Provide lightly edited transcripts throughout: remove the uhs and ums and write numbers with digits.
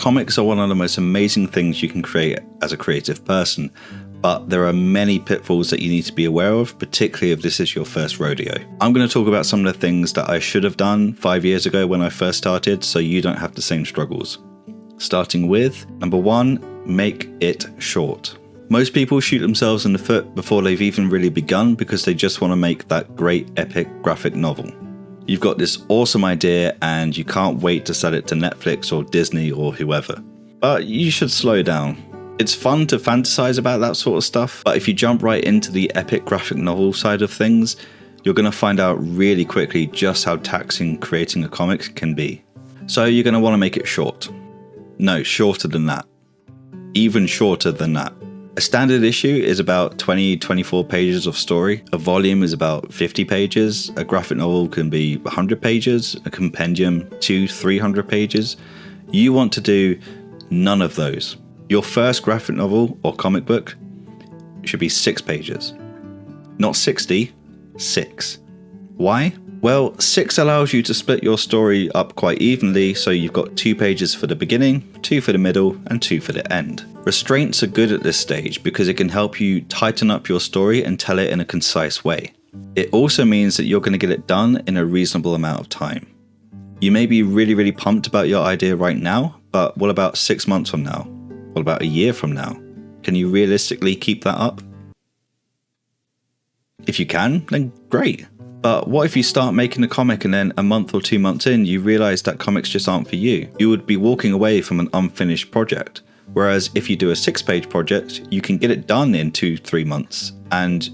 Comics are one of the most amazing things you can create as a creative person, but there are many pitfalls that you need to be aware of, particularly if this is your first rodeo. I'm going to talk about some of the things that I should have done 5 years ago when I first started, so you don't have the same struggles. Starting with, number 1, make it short. Most people shoot themselves in the foot before they've even really begun because they just want to make that great epic graphic novel. You've got this awesome idea and you can't wait to sell it to Netflix or Disney or whoever. But you should slow down. It's fun to fantasize about that sort of stuff, but if you jump right into the epic graphic novel side of things, you're going to find out really quickly just how taxing creating a comic can be. So you're going to want to make it short. No, shorter than that. Even shorter than that. A standard issue is about 20-24 pages of story. A volume is about 50 pages. A graphic novel can be 100 pages. A compendium, 200-300 pages. You want to do none of those. Your first graphic novel or comic book should be 6 pages. Not 60, 6. Why? Well, 6 allows you to split your story up quite evenly, so you've got 2 pages for the beginning, 2 for the middle, and 2 for the end. Restraints are good at this stage because it can help you tighten up your story and tell it in a concise way. It also means that you're going to get it done in a reasonable amount of time. You may be really pumped about your idea right now, but what about 6 months from now? What about a year from now? Can you realistically keep that up? If you can, then great. But what if you start making a comic and then a month or 2 months in, you realize that comics just aren't for you? You would be walking away from an unfinished project. Whereas if you do a 6-page project, you can get it done in 2-3 months. And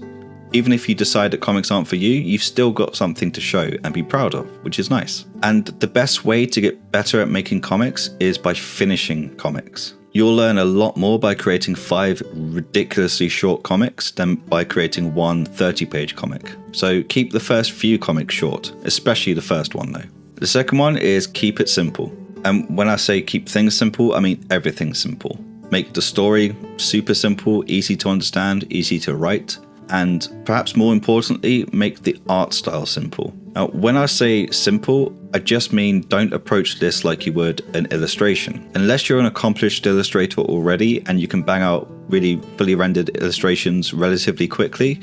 even if you decide that comics aren't for you, you've still got something to show and be proud of, which is nice. And the best way to get better at making comics is by finishing comics. You'll learn a lot more by creating 5 ridiculously short comics than by creating one 30-page comic. So keep the first few comics short, especially the first one though. The second one is keep it simple. And when I say keep things simple, I mean everything simple. Make the story super simple, easy to understand, easy to write, and perhaps more importantly, make the art style simple. Now, when I say simple, I just mean don't approach this like you would an illustration. Unless you're an accomplished illustrator already and you can bang out really fully rendered illustrations relatively quickly,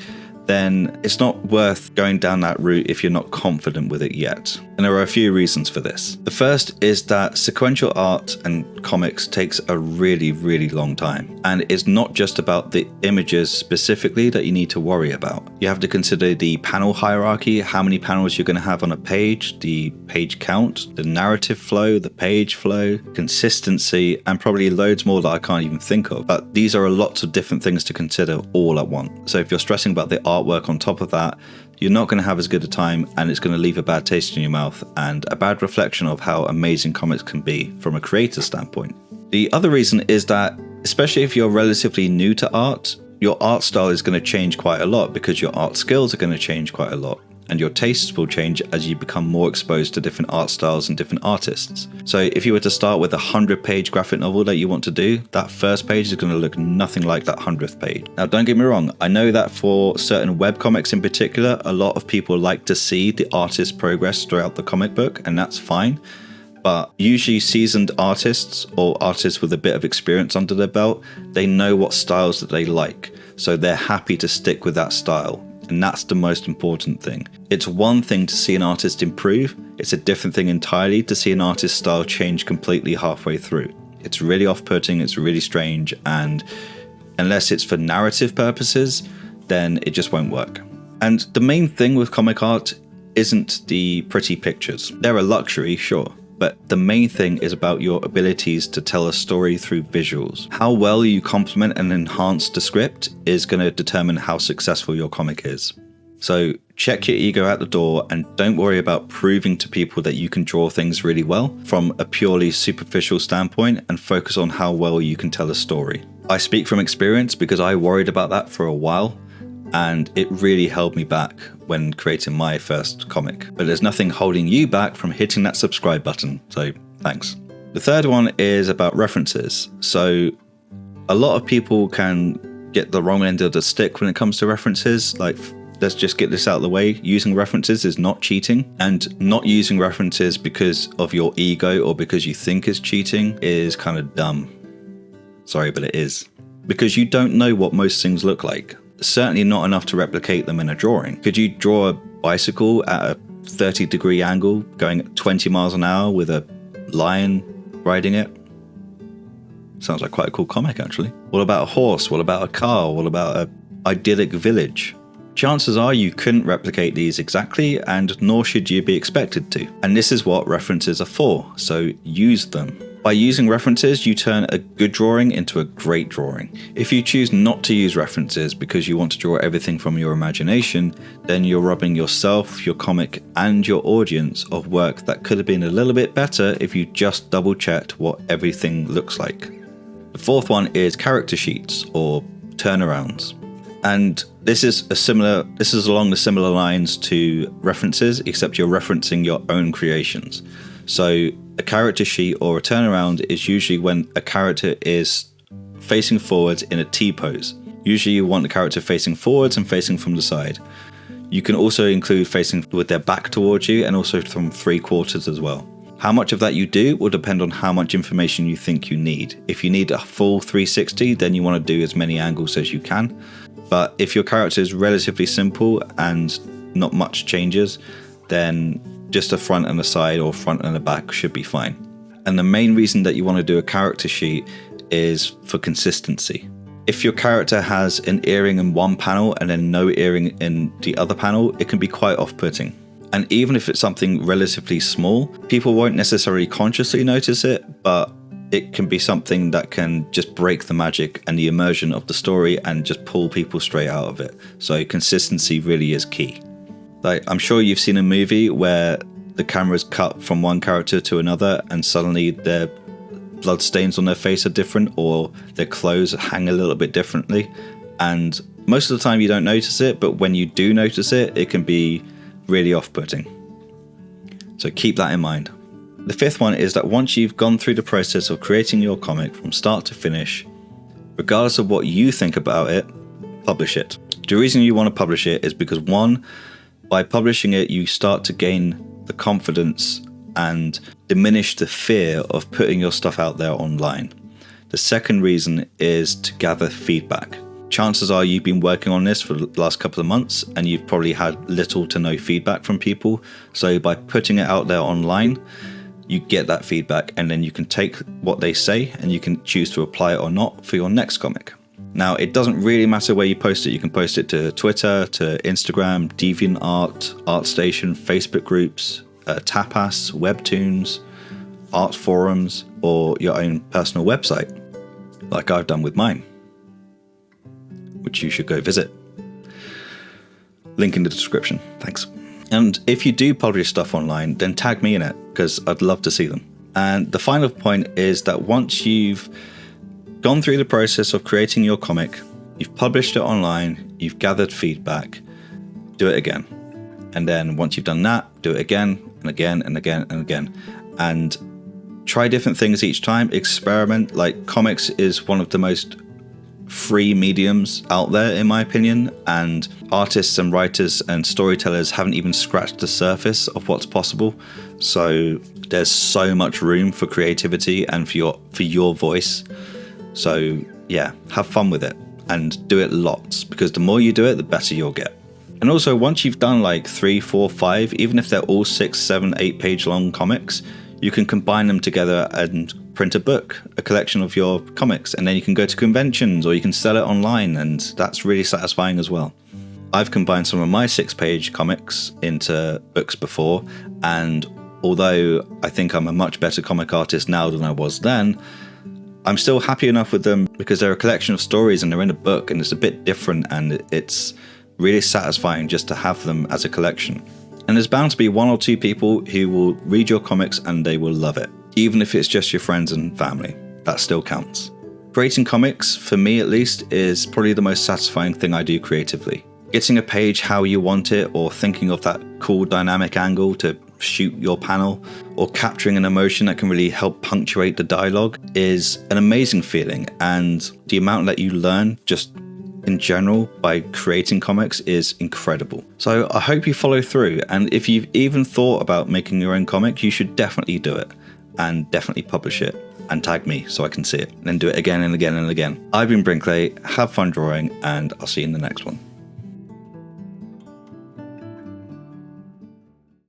then it's not worth going down that route if you're not confident with it yet. And there are a few reasons for this. The first is that sequential art and comics takes a really long time. And it's not just about the images specifically that you need to worry about. You have to consider the panel hierarchy, how many panels you're going to have on a page, the page count, the narrative flow, the page flow, consistency, and probably loads more that I can't even think of. But these are lots of different things to consider all at once. So if you're stressing about the artwork on top of that, you're not going to have as good a time and it's going to leave a bad taste in your mouth and a bad reflection of how amazing comics can be from a creator standpoint. The other reason is that, especially if you're relatively new to art, your art style is going to change quite a lot because your art skills are going to change quite a lot. And your tastes will change as you become more exposed to different art styles and different artists. So if you were to start with a 100-page graphic novel that you want to do, that first page is going to look nothing like that 100th page. Now, don't get me wrong, I know that for certain webcomics in particular, a lot of people like to see the artist's progress throughout the comic book, and that's fine. But usually seasoned artists or artists with a bit of experience under their belt, they know what styles that they like. So they're happy to stick with that style. And that's the most important thing. It's one thing to see an artist improve. It's a different thing entirely to see an artist's style change completely halfway through. It's really off-putting, it's really strange, and unless it's for narrative purposes, then it just won't work. And the main thing with comic art isn't the pretty pictures. They're a luxury, sure. But the main thing is about your abilities to tell a story through visuals. How well you complement and enhance the script is going to determine how successful your comic is. So check your ego out the door and don't worry about proving to people that you can draw things really well from a purely superficial standpoint, and focus on how well you can tell a story. I speak from experience because I worried about that for a while, and it really held me back when creating my first comic. But there's nothing holding you back from hitting that subscribe button, so thanks. The third one is about references. So a lot of people can get the wrong end of the stick when it comes to references. Like, let's just get this out of the way. Using references is not cheating, and not using references because of your ego or because you think it's cheating is kind of dumb. Sorry, but it is. Because you don't know what most things look like. Certainly not enough to replicate them in a drawing. Could you draw a bicycle at a 30-degree angle going at 20 miles an hour with a lion riding it? Sounds like quite a cool comic, actually. What about a horse? What about a car? What about an idyllic village? Chances are you couldn't replicate these exactly, and nor should you be expected to. And this is what references are for, so use them. By using references, you turn a good drawing into a great drawing. If you choose not to use references because you want to draw everything from your imagination, then you're robbing yourself, your comic, and your audience of work that could have been a little bit better if you just double-checked what everything looks like. The fourth one is character sheets or turnarounds. And this is along the similar lines to references, except you're referencing your own creations. So a character sheet or a turnaround is usually when a character is facing forwards in a T pose. Usually you want the character facing forwards and facing from the side. You can also include facing with their back towards you and also from 3/4 as well. How much of that you do will depend on how much information you think you need. If you need a full 360, then you want to do as many angles as you can. But if your character is relatively simple and not much changes, then just a front and a side or front and a back should be fine. And the main reason that you want to do a character sheet is for consistency. If your character has an earring in one panel and then no earring in the other panel, it can be quite off-putting. And even if it's something relatively small, people won't necessarily consciously notice it, but it can be something that can just break the magic and the immersion of the story and just pull people straight out of it. So consistency really is key. Like, I'm sure you've seen a movie where the camera's cut from one character to another and suddenly their blood stains on their face are different or their clothes hang a little bit differently. And most of the time you don't notice it, but when you do notice it, it can be really off-putting. So keep that in mind. The fifth one is that once you've gone through the process of creating your comic from start to finish, regardless of what you think about it, publish it. The reason you want to publish it is because, one, by publishing it, you start to gain the confidence and diminish the fear of putting your stuff out there online. The second reason is to gather feedback. Chances are you've been working on this for the last couple of months and you've probably had little to no feedback from people. So by putting it out there online, you get that feedback and then you can take what they say and you can choose to apply it or not for your next comic. Now, it doesn't really matter where you post it. You can post it to Twitter, to Instagram, DeviantArt, ArtStation, Facebook groups, Tapas, Webtoons, art forums, or your own personal website, like I've done with mine, which you should go visit. Link in the description. Thanks. And if you do publish stuff online, then tag me in it, because I'd love to see them. And the final point is that once you've gone through the process of creating your comic, you've published it online, you've gathered feedback, do it again. And then once you've done that, do it again and again and again and again. And try different things each time, experiment. Like, comics is one of the most free mediums out there, in my opinion, and artists and writers and storytellers haven't even scratched the surface of what's possible. So there's so much room for creativity and for your voice. So yeah, have fun with it and do it lots, because the more you do it, the better you'll get. And also, once you've done like 3, 4, 5, even if they're all 6, 7, 8 page long comics, you can combine them together and print a book, a collection of your comics, and then you can go to conventions or you can sell it online, and that's really satisfying as well. I've combined some of my 6-page comics into books before, and although I think I'm a much better comic artist now than I was then, I'm still happy enough with them because they're a collection of stories and they're in a book and it's a bit different, and it's really satisfying just to have them as a collection. And there's bound to be 1 or 2 people who will read your comics and they will love it. Even if it's just your friends and family, that still counts. Creating comics, for me at least, is probably the most satisfying thing I do creatively. Getting a page how you want it, or thinking of that cool dynamic angle to shoot your panel, or capturing an emotion that can really help punctuate the dialogue is an amazing feeling, and the amount that you learn just in general by creating comics is incredible. So I hope you follow through, and if you've even thought about making your own comic, you should definitely do it, and definitely publish it, and tag me so I can see it, and then do it again and again and again. I've been Brinkley, have fun drawing, and I'll see you in the next one.